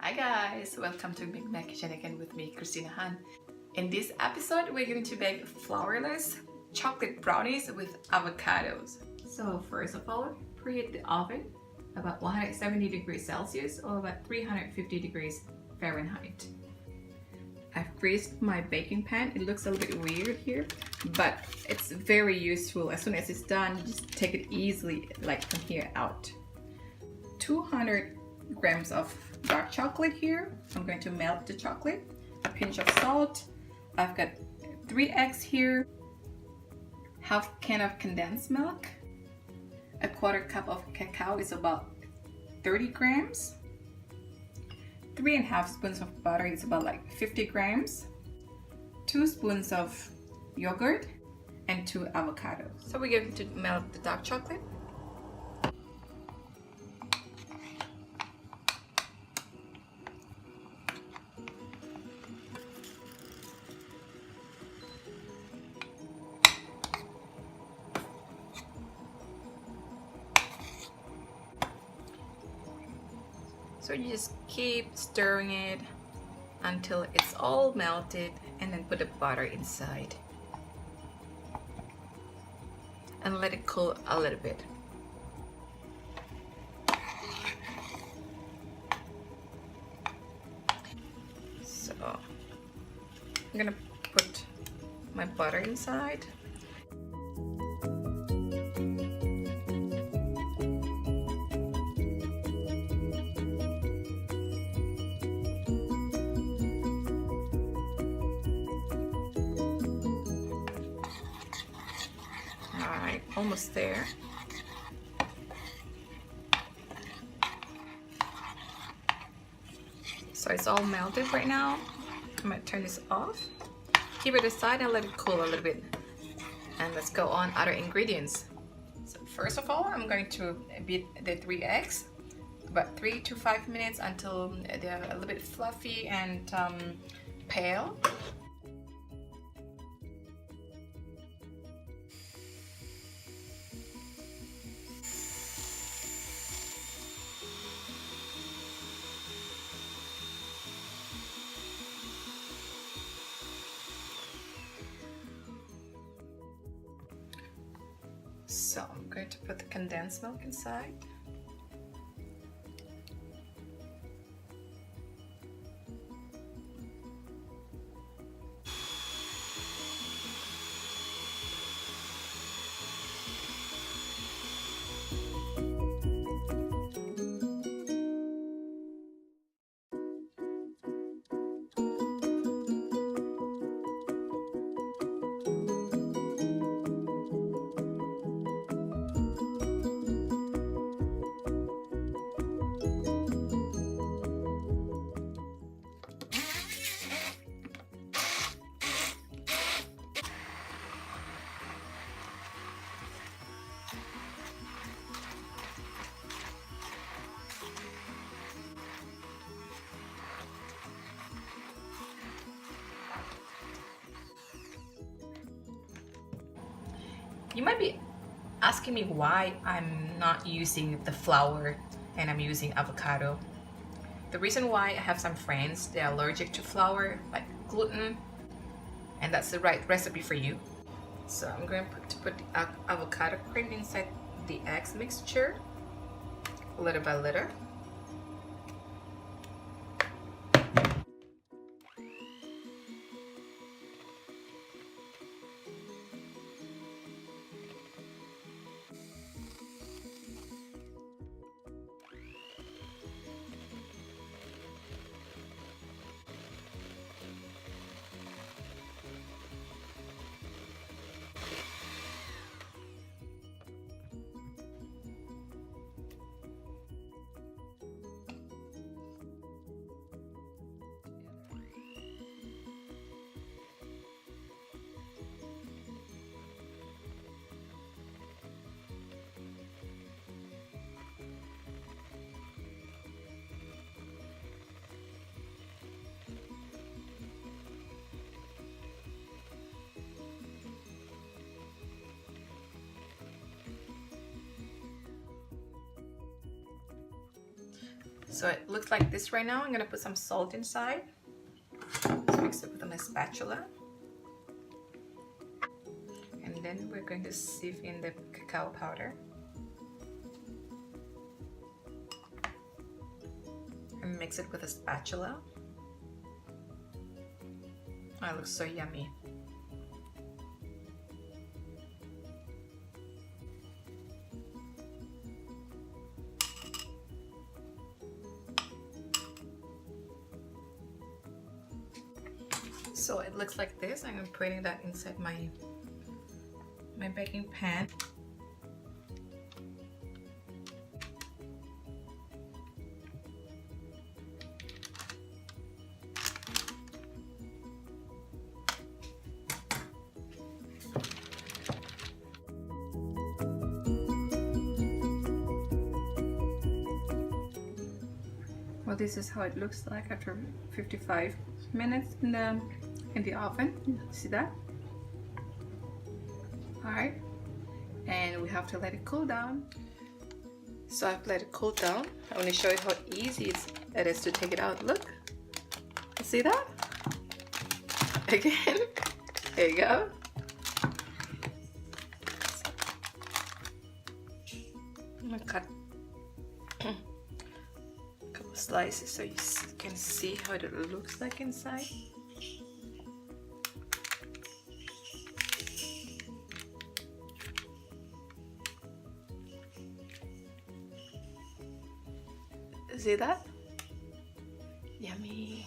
Hi guys, welcome to Mick Mack Kitchen again with me, Christina Hann. In this episode, we're going to bake flourless chocolate brownies with avocados. So first of all, preheat the oven about 170 degrees Celsius or about 350 degrees Fahrenheit. I've greased my baking pan. It looks a little bit weird here, but it's very useful. As soon as it's done, you just take it easily, like from here out. 200 grams of dark chocolate here. I'm going to melt the chocolate. A pinch of salt. I've got 3 eggs here. Half can of condensed milk. A quarter cup of cacao is about 30 grams. 3.5 spoons of butter is about like 50 grams. 2 spoons of yogurt and 2 avocados. So we're going to melt the dark chocolate. So you just keep stirring it until it's all melted, and then put the butter inside and let it cool a little bit. So I'm gonna put my butter inside. Alright, almost there. So it's all melted right now. I'm going to turn this off. Keep it aside and let it cool a little bit. And let's go on other ingredients. So first of all, I'm going to beat the 3 eggs about 3 to 5 minutes until they're a little bit fluffy and pale. So I'm going to put the condensed milk inside. You might be asking me why I'm not using the flour and I'm using avocado. The reason why, I have some friends, they're allergic to flour, like gluten, and that's the right recipe for you. So I'm going to put the avocado cream inside the eggs mixture, little by little. So it looks like this right now. I'm gonna put some salt inside. Let's mix it with my spatula. And then we're going to sieve in the cacao powder. And mix it with a spatula. Oh, it looks so yummy. So it looks like this. I'm putting that inside my baking pan. Well, this is how it looks like after 55 minutes in the oven. See that? Alright, and we have to let it cool down. So I've let it cool down. I want to show you how easy it is to take it out. Look, see that? Again, there you go. I'm gonna cut a couple slices so you can see how it looks like inside. See that? Yummy.